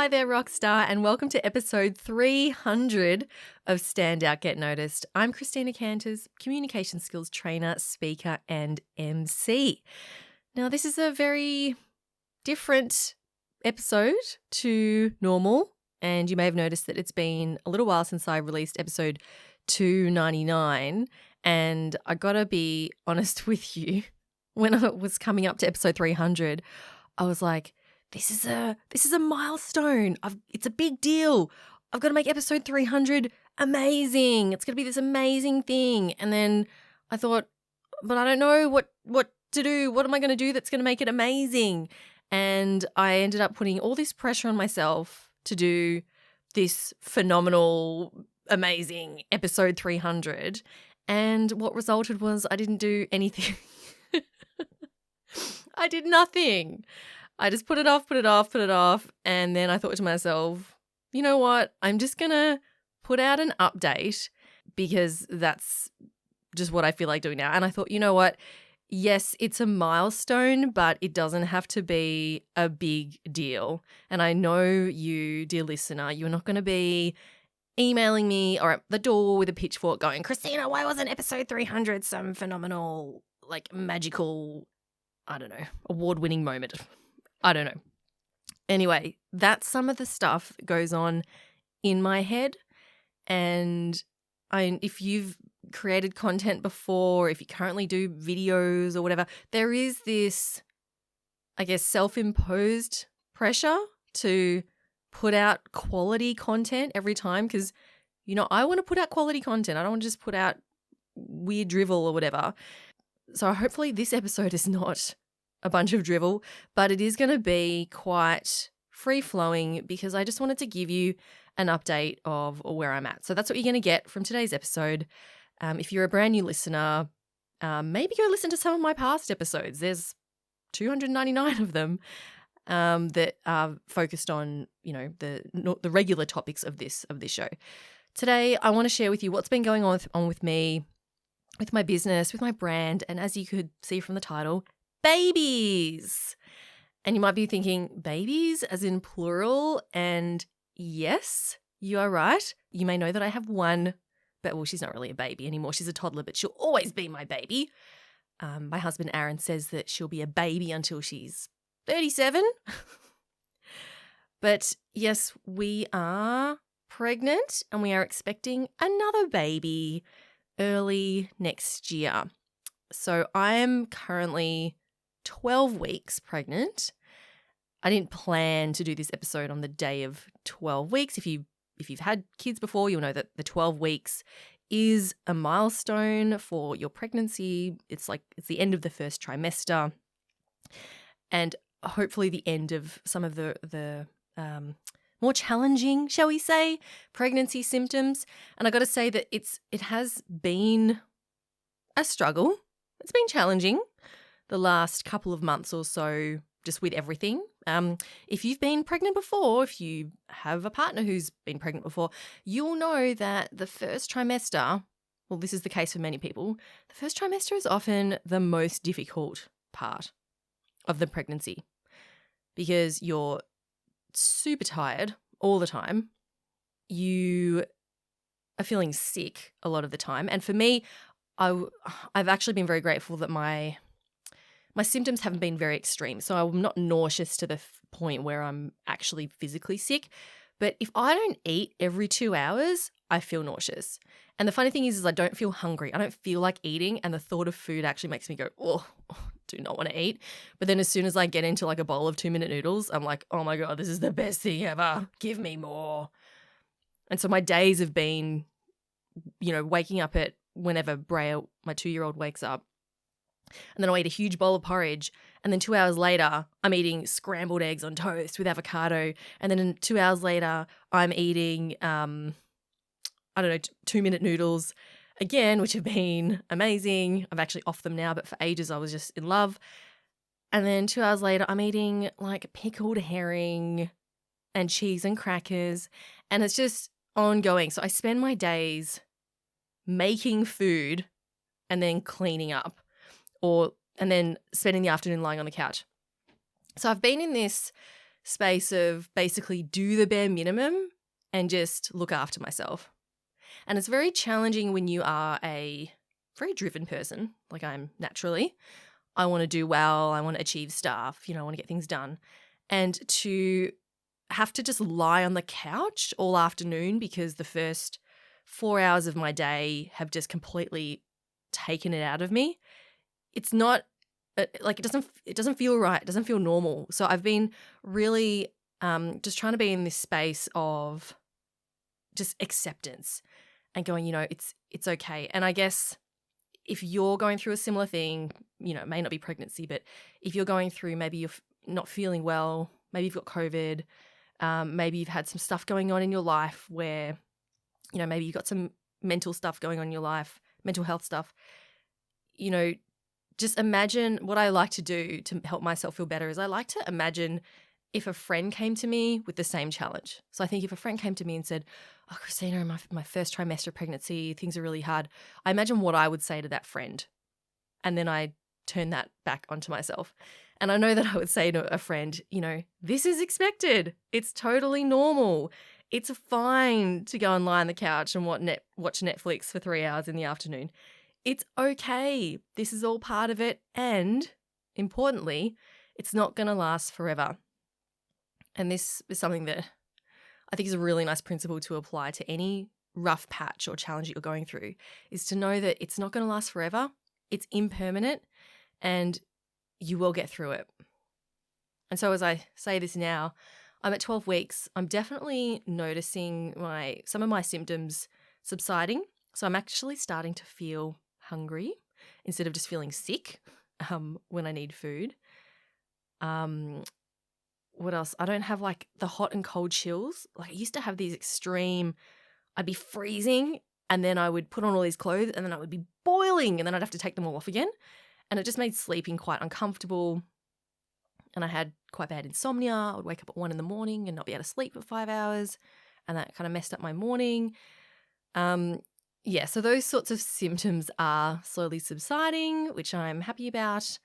Hi there, Rockstar, and welcome to episode 300 of Stand Out, Get Noticed. I'm Christina Canters, communication skills trainer, speaker, and MC. Now, this is a very different episode to normal, and you may have noticed that it's been a little while since I released episode 299, and I gotta be honest with you, when I was coming up to episode 300, I was like, this is a milestone. It's a big deal. I've got to make episode 300 amazing. It's going to be this amazing thing. And then I thought, but I don't know what to do. What am I going to do that's going to make it amazing? And I ended up putting all this pressure on myself to do this phenomenal, amazing episode 300. And what resulted was I didn't do anything. I did nothing. I just put it off. And then I thought to myself, you know what? I'm just going to put out an update because that's just what I feel like doing now. And I thought, you know what? Yes, it's a milestone, but it doesn't have to be a big deal. And I know you, dear listener, you're not going to be emailing me or at the door with a pitchfork going, Christina, why wasn't episode 300 some phenomenal, magical, I don't know, award-winning moment? I don't know. Anyway, that's some of the stuff that goes on in my head. And if you've created content before, if you currently do videos or whatever, there is this, I guess, self-imposed pressure to put out quality content every time because, I want to put out quality content. I don't want to just put out weird drivel or whatever. So hopefully this episode is not a bunch of drivel, but it is going to be quite free-flowing because I just wanted to give you an update of where I'm at. So that's what you're going to get from today's episode. If you're a brand new listener, maybe go listen to some of my past episodes. There's 299 of them that are focused on, the regular topics of this show. Today, I want to share with you what's been going on with me, with my business, with my brand, and as you could see from the title, babies. And you might be thinking, babies as in plural? And yes, you are right. You may know that I have one, but she's not really a baby anymore. She's a toddler, but she'll always be my baby. My husband, Aaron, says that she'll be a baby until she's 37. But yes, we are pregnant and we are expecting another baby early next year. So I am currently 12 weeks pregnant. I didn't plan to do this episode on the day of 12 weeks. If you've had kids before, you'll know that the 12 weeks is a milestone for your pregnancy. It's the end of the first trimester and hopefully the end of some of the more challenging, shall we say, pregnancy symptoms. And I got to say that it has been a struggle. It's been challenging the last couple of months or so, just with everything. If you've been pregnant before, if you have a partner who's been pregnant before, you'll know that the first trimester, well, this is the case for many people, the first trimester is often the most difficult part of the pregnancy because you're super tired all the time. You are feeling sick a lot of the time. And for me, I've actually been very grateful that my symptoms haven't been very extreme. So I'm not nauseous to the point where I'm actually physically sick. But if I don't eat every 2 hours, I feel nauseous. And the funny thing is I don't feel hungry. I don't feel like eating. And the thought of food actually makes me go, oh, do not want to eat. But then as soon as I get into a bowl of 2-minute noodles, I'm like, oh my God, this is the best thing ever. Give me more. And so my days have been, waking up at whenever Brea, my 2-year-old, wakes up. And then I'll eat a huge bowl of porridge. And then 2 hours later, I'm eating scrambled eggs on toast with avocado. And then 2 hours later, I'm eating, 2-minute noodles again, which have been amazing. I'm actually off them now, but for ages I was just in love. And then 2 hours later, I'm eating pickled herring and cheese and crackers. And it's just ongoing. So I spend my days making food and then cleaning up. And then spending the afternoon lying on the couch. So I've been in this space of basically do the bare minimum and just look after myself. And it's very challenging when you are a very driven person, like I am naturally. I want to do well. I want to achieve stuff. I want to get things done. And to have to just lie on the couch all afternoon because the first 4 hours of my day have just completely taken it out of me. It's not like it doesn't feel right. It doesn't feel normal. So I've been really just trying to be in this space of just acceptance and going, it's okay. And I guess if you're going through a similar thing, it may not be pregnancy, but if you're going through, maybe you're not feeling well, maybe you've got COVID, maybe you've had some stuff going on in your life where, maybe you've got some mental stuff going on in your life, mental health stuff, just imagine what I like to do to help myself feel better is I like to imagine if a friend came to me with the same challenge. So I think if a friend came to me and said, oh, Christina, in my first trimester of pregnancy, things are really hard. I imagine what I would say to that friend. And then I turn that back onto myself. And I know that I would say to a friend, this is expected. It's totally normal. It's fine to go and lie on the couch and watch Netflix for 3 hours in the afternoon. It's okay. This is all part of it. And importantly, it's not going to last forever. And this is something that I think is a really nice principle to apply to any rough patch or challenge that you're going through, is to know that it's not going to last forever. It's impermanent and you will get through it. And so as I say this now, I'm at 12 weeks. I'm definitely noticing some of my symptoms subsiding. So I'm actually starting to feel hungry instead of just feeling sick when I need food. What else? I don't have like the hot and cold chills. Like I used to have these extreme, I'd be freezing and then I would put on all these clothes and then I would be boiling and then I'd have to take them all off again. And it just made sleeping quite uncomfortable. And I had quite bad insomnia. I would wake up at 1 a.m. and not be able to sleep for 5 hours. And that kind of messed up my morning. So those sorts of symptoms are slowly subsiding, which I'm happy about.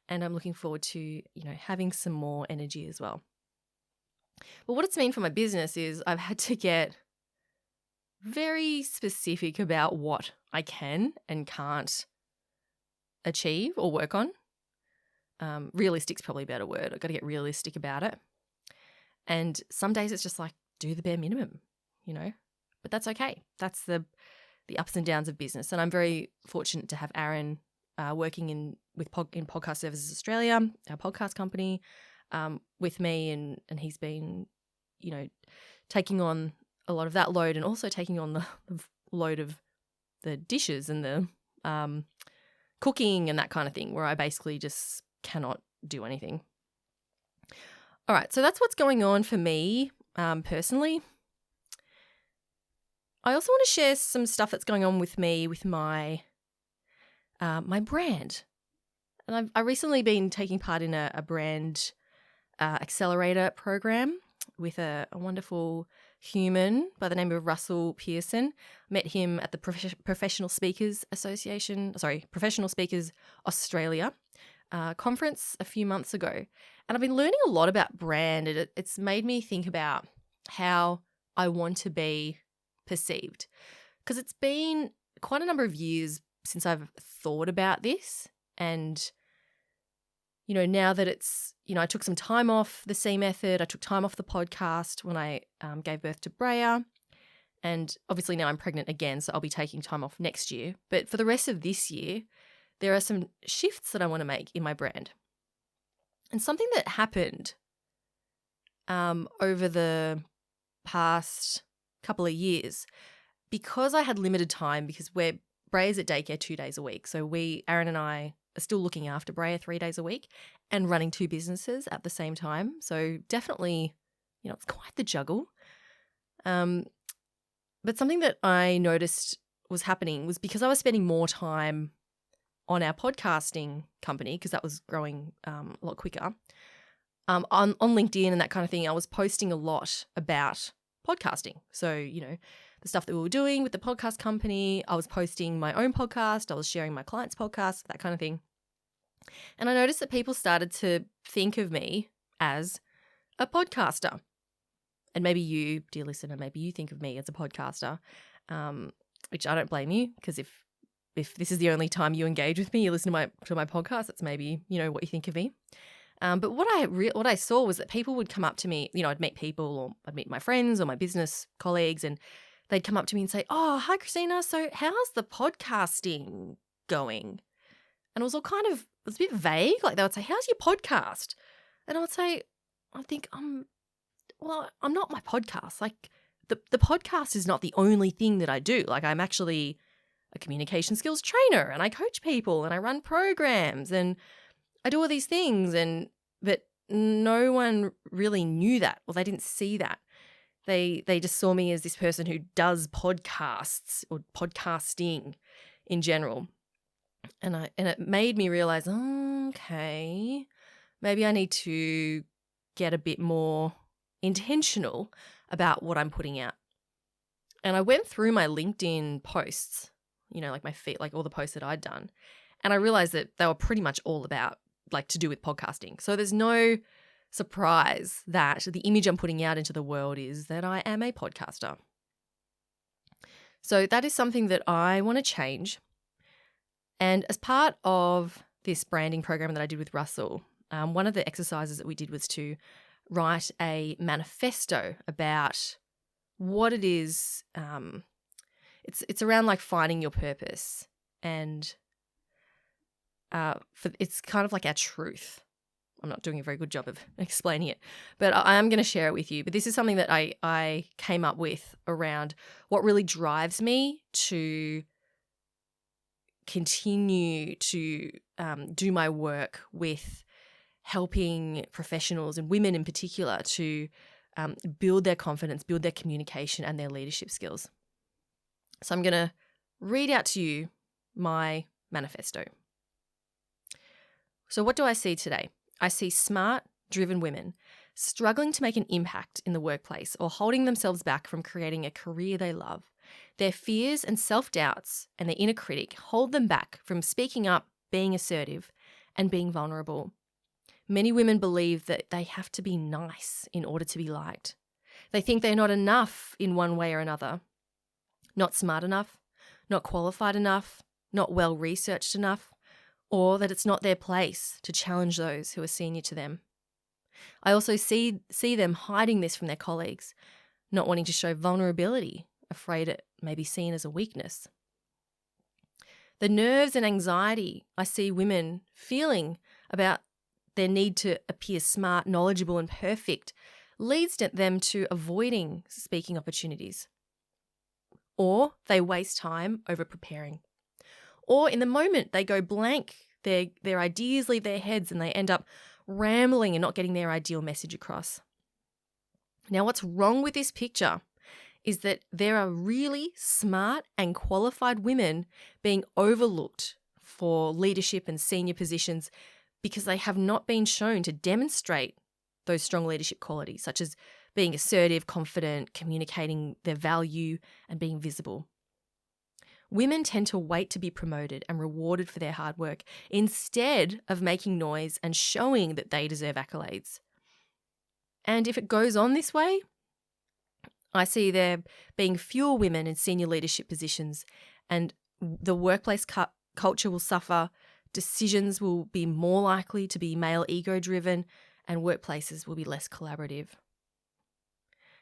And I'm looking forward to, having some more energy as well. But what it's meant for my business is I've had to get very specific about what I can and can't achieve or work on. Realistic's probably a better word. I've got to get realistic about it. And some days it's just like, do the bare minimum, but that's okay. That's the ups and downs of business. And I'm very fortunate to have Aaron working in Podcast Services Australia, our podcast company, with me, and he's been, taking on a lot of that load and also taking on the load of the dishes and the cooking and that kind of thing, where I basically just cannot do anything. All right, so that's what's going on for me personally. I also want to share some stuff that's going on with me with my brand. And I've recently been taking part in a brand accelerator program with a wonderful human by the name of Russell Pearson. Met him at the Professional Speakers Australia conference a few months ago. And I've been learning a lot about brand. It's made me think about how I want to be perceived, because it's been quite a number of years since I've thought about this. And, now that it's, I took some time off the C Method, I took time off the podcast when I gave birth to Breya. And obviously now I'm pregnant again, so I'll be taking time off next year. But for the rest of this year, there are some shifts that I want to make in my brand. And something that happened over the past couple of years, because I had limited time, because Breya's at daycare 2 days a week. So Aaron and I are still looking after Breya 3 days a week and running 2 businesses at the same time. So definitely, it's quite the juggle. But something that I noticed was happening was because I was spending more time on our podcasting company, because that was growing a lot quicker, on LinkedIn and that kind of thing, I was posting a lot about podcasting. So, the stuff that we were doing with the podcast company, I was posting my own podcast, I was sharing my clients' podcasts, that kind of thing. And I noticed that people started to think of me as a podcaster. And maybe you, dear listener, maybe you think of me as a podcaster, which I don't blame you, because if this is the only time you engage with me, you listen to my podcast, that's maybe, what you think of me. But what I saw was that people would come up to me, I'd meet people, or I'd meet my friends or my business colleagues, and they'd come up to me and say, "Oh, hi, Christina. So how's the podcasting going?" And it was it was a bit vague. Like they would say, "How's your podcast?" And I think, well, I'm not my podcast. Like the podcast is not the only thing that I do. Like I'm actually a communication skills trainer, and I coach people, and I run programs, and I do all these things. But no one really knew that, or they didn't see that. They just saw me as this person who does podcasts or podcasting in general. And it made me realize, okay, maybe I need to get a bit more intentional about what I'm putting out. And I went through my LinkedIn posts, like my feed, like all the posts that I'd done, and I realized that they were pretty much all about to do with podcasting. So there's no surprise that the image I'm putting out into the world is that I am a podcaster. So that is something that I want to change. And as part of this branding program that I did with Russell, one of the exercises that we did was to write a manifesto about what it is. It's around finding your purpose, and it's kind of like our truth. I'm not doing a very good job of explaining it, but I am going to share it with you. But this is something that I came up with around what really drives me to continue to do my work with helping professionals and women in particular to build their confidence, build their communication and their leadership skills. So I'm going to read out to you my manifesto. So what do I see today? I see smart, driven women struggling to make an impact in the workplace or holding themselves back from creating a career they love. Their fears and self-doubts and their inner critic hold them back from speaking up, being assertive, and being vulnerable. Many women believe that they have to be nice in order to be liked. They think they're not enough in one way or another. Not smart enough, not qualified enough, not well-researched enough, or that it's not their place to challenge those who are senior to them. I also see them hiding this from their colleagues, not wanting to show vulnerability, afraid it may be seen as a weakness. The nerves and anxiety I see women feeling about their need to appear smart, knowledgeable, and perfect leads them to avoiding speaking opportunities. Or they waste time over preparing. Or in the moment they go blank, their ideas leave their heads and they end up rambling and not getting their ideal message across. Now, what's wrong with this picture is that there are really smart and qualified women being overlooked for leadership and senior positions because they have not been shown to demonstrate those strong leadership qualities, such as being assertive, confident, communicating their value, and being visible. Women tend to wait to be promoted and rewarded for their hard work instead of making noise and showing that they deserve accolades. And if it goes on this way, I see there being fewer women in senior leadership positions, and the workplace culture will suffer, decisions will be more likely to be male ego-driven, and workplaces will be less collaborative.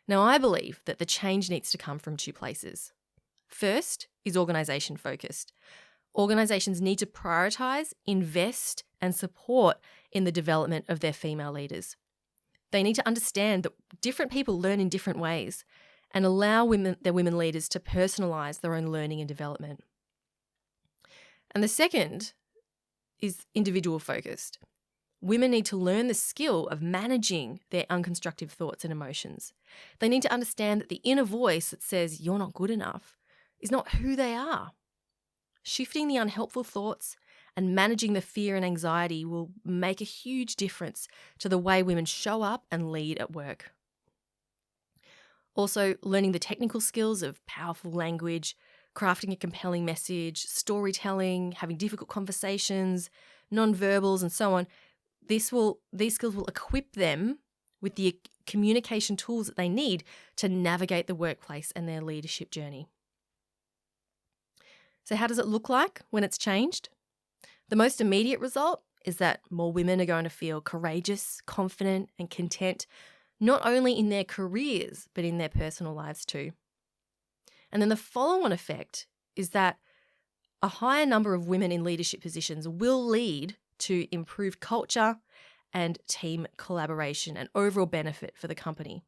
Now, I believe that the change needs to come from two places. First is organisation focused. Organisations need to prioritise, invest and support in the development of their female leaders. They need to understand that different people learn in different ways and allow their women leaders to personalise their own learning and development. And the second is individual focused. Women need to learn the skill of managing their unconstructive thoughts and emotions. They need to understand that the inner voice that says you're not good enough is not who they are. Shifting the unhelpful thoughts and managing the fear and anxiety will make a huge difference to the way women show up and lead at work. Also, learning the technical skills of powerful language, crafting a compelling message, storytelling, having difficult conversations, non-verbals and so on. These skills will equip them with the communication tools that they need to navigate the workplace and their leadership journey. So how does it look like when it's changed? The most immediate result is that more women are going to feel courageous, confident, and content, not only in their careers, but in their personal lives too. And then the follow-on effect is that a higher number of women in leadership positions will lead to improved culture and team collaboration and overall benefit for the company.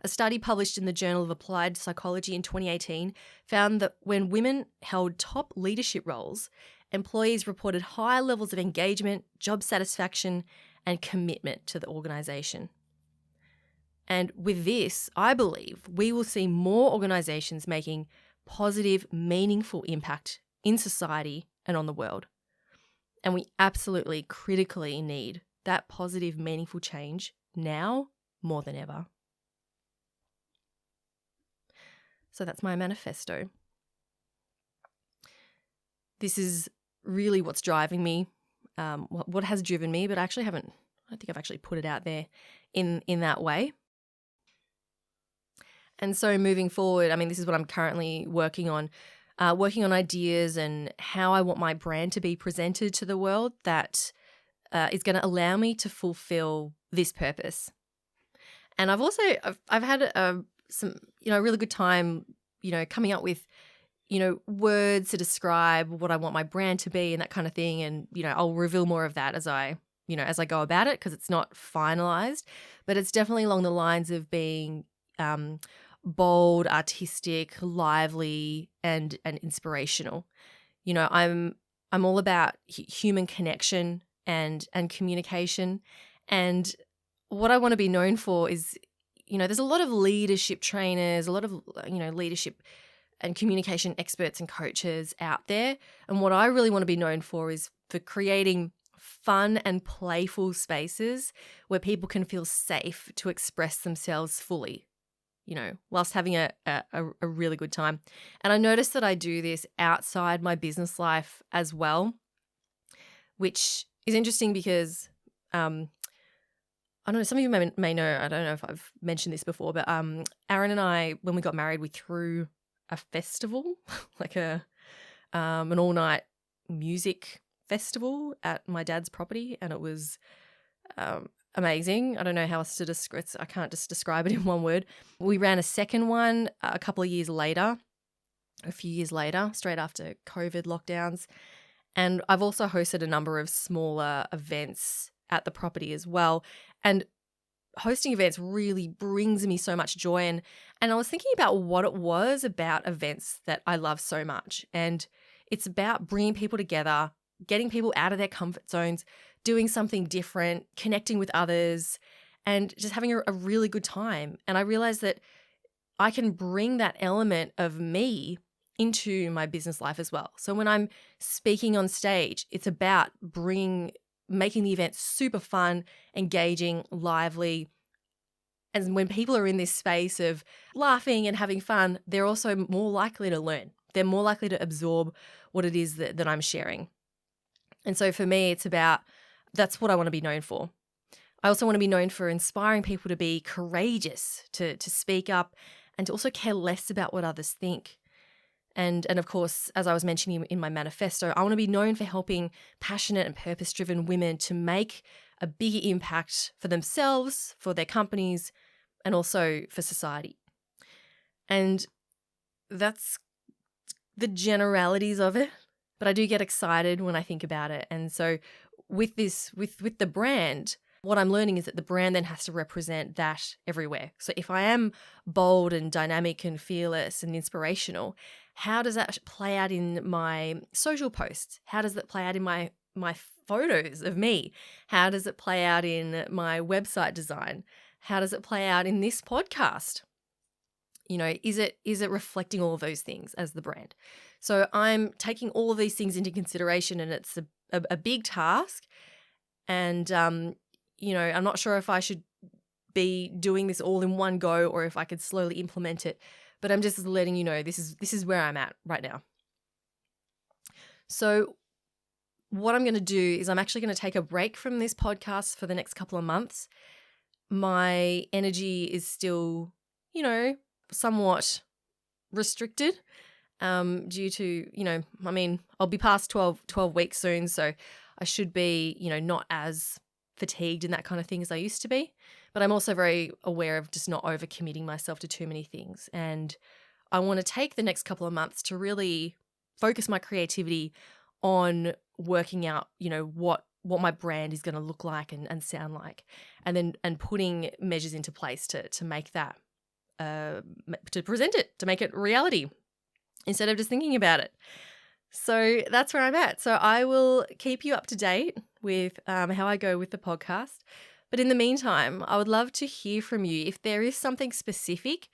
A study published in the Journal of Applied Psychology in 2018 found that when women held top leadership roles, employees reported higher levels of engagement, job satisfaction, and commitment to the organisation. And with this, I believe we will see more organisations making positive, meaningful impact in society and on the world. And we absolutely critically need that positive, meaningful change now more than ever. So that's my manifesto. This is really what's driving me, what has driven me, but I don't think I've actually put it out there in that way. And so moving forward, this is what I'm currently working on ideas and how I want my brand to be presented to the world that is going to allow me to fulfill this purpose. And I've had some really good time, coming up with, words to describe what I want my brand to be and that kind of thing. And, I'll reveal more of that as I go about it, because it's not finalized, but it's definitely along the lines of being bold, artistic, lively, and inspirational. I'm all about human connection and communication. And what I want to be known for is, there's a lot of leadership trainers, a lot of, leadership and communication experts and coaches out there. And what I really want to be known for is for creating fun and playful spaces where people can feel safe to express themselves fully, whilst having a really good time. And I noticed that I do this outside my business life as well, which is interesting because I don't know, some of you may know, I don't know if I've mentioned this before, but Aaron and I, when we got married, we threw a festival, like an all-night music festival at my dad's property, and it was amazing. I don't know how else to describe it. I can't just describe it in one word. We ran a second one a few years later, straight after COVID lockdowns. And I've also hosted a number of smaller events at the property as well. And hosting events really brings me so much joy. And I was thinking about what it was about events that I love so much. And it's about bringing people together, getting people out of their comfort zones, doing something different, connecting with others, and just having a really good time. And I realized that I can bring that element of me into my business life as well. So when I'm speaking on stage, it's about making the event super fun, engaging, lively. And when people are in this space of laughing and having fun, they're also more likely to learn. They're more likely to absorb what it is that I'm sharing. And so for me, that's what I want to be known for. I also want to be known for inspiring people to be courageous, to speak up, and to also care less about what others think. And of course, as I was mentioning in my manifesto, I want to be known for helping passionate and purpose-driven women to make a bigger impact for themselves, for their companies, and also for society. And that's the generalities of it, but I do get excited when I think about it. And so with the brand, what I'm learning is that the brand then has to represent that everywhere. So if I am bold and dynamic and fearless and inspirational, how does that play out in my social posts? How does that play out in my photos of me? How does it play out in my website design? How does it play out in this podcast? Is it reflecting all of those things as the brand? So I'm taking all of these things into consideration, and it's a big task. And, I'm not sure if I should be doing this all in one go or if I could slowly implement it, but I'm just letting you know this is where I'm at right now. So what I'm going to do is I'm actually going to take a break from this podcast for the next couple of months. my energy is still, somewhat restricted due to, I'll be past 12 weeks soon, so I should be, not as fatigued and that kind of thing as I used to be. But I'm also very aware of just not overcommitting myself to too many things. And I want to take the next couple of months to really focus my creativity on working out, what my brand is going to look like and sound like, and putting measures into place to make that, to present it, to make it reality instead of just thinking about it. So that's where I'm at. So I will keep you up to date with how I go with the podcast. But in the meantime, I would love to hear from you. If there is something specific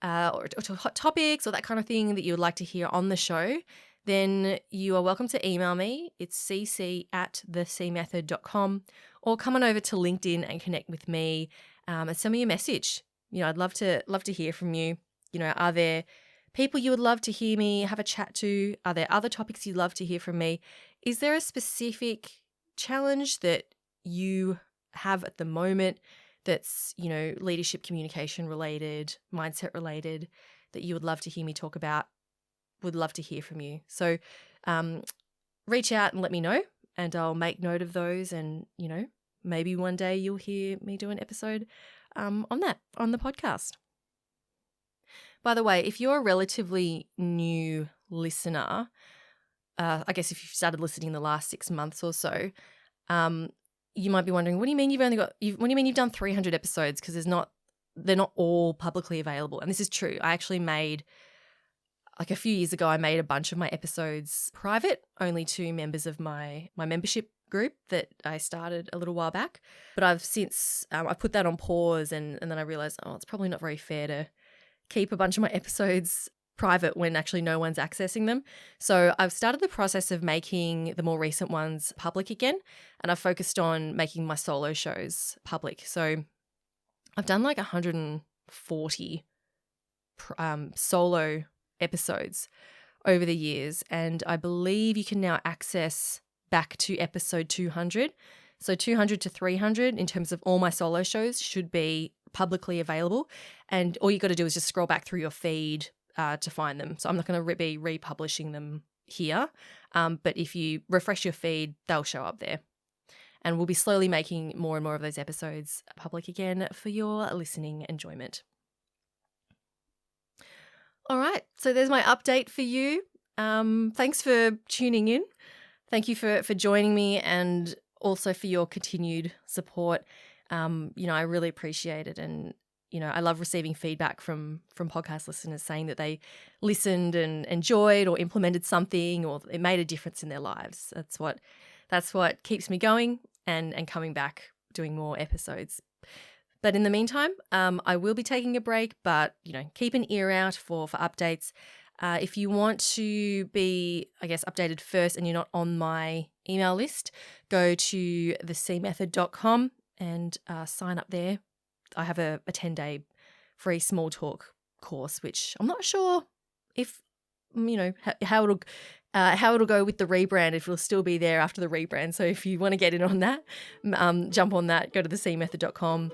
or hot topics or that kind of thing that you would like to hear on the show, then you are welcome to email me. It's cc@thecmethod.com, or come on over to LinkedIn and connect with me and send me a message. I'd love to hear from you. Are there people you would love to hear me have a chat to? Are there other topics you'd love to hear from me? Is there a specific challenge that you have at the moment that's, leadership, communication related, mindset related, that you would love to hear me talk about? Would love to hear from you. So reach out and let me know, and I'll make note of those, and, maybe one day you'll hear me do an episode on the podcast. By the way, if you're a relatively new listener, I guess if you've started listening in the last 6 months or so, you might be wondering, what do you mean you've done 300 episodes? Because they're not all publicly available. And this is true. I actually made, a few years ago, I made a bunch of my episodes private, only to members of my membership group that I started a little while back. But I've since, I put that on pause, and then I realized, it's probably not very fair to keep a bunch of my episodes private when actually no one's accessing them. So I've started the process of making the more recent ones public again, and I've focused on making my solo shows public. So I've done 140 solo episodes over the years, and I believe you can now access back to episode 200. So 200 to 300 in terms of all my solo shows should be publicly available, and all you got to do is just scroll back through your feed to find them. So I'm not going to be republishing them here, but if you refresh your feed, they'll show up there. And we'll be slowly making more and more of those episodes public again for your listening enjoyment. All right, so there's my update for you. Thanks for tuning in. Thank you for joining me, and also for your continued support. I really appreciate it, and I love receiving feedback from podcast listeners saying that they listened and enjoyed or implemented something, or it made a difference in their lives. That's what keeps me going and coming back, doing more episodes. But in the meantime, I will be taking a break, but keep an ear out for updates. If you want to be, updated first and you're not on my email list, go to thecmethod.com and sign up there. I have a 10-day free small talk course, which I'm not sure if, how it'll go with the rebrand, if it'll still be there after the rebrand. So if you want to get in on that, jump on that, go to thecmethod.com.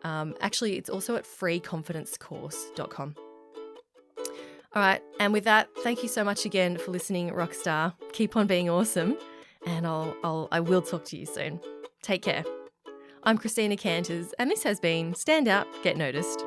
Actually, it's also at freeconfidencecourse.com. All right. And with that, thank you so much again for listening, Rockstar. Keep on being awesome. And I will talk to you soon. Take care. I'm Christina Canters, and this has been Stand Out, Get Noticed.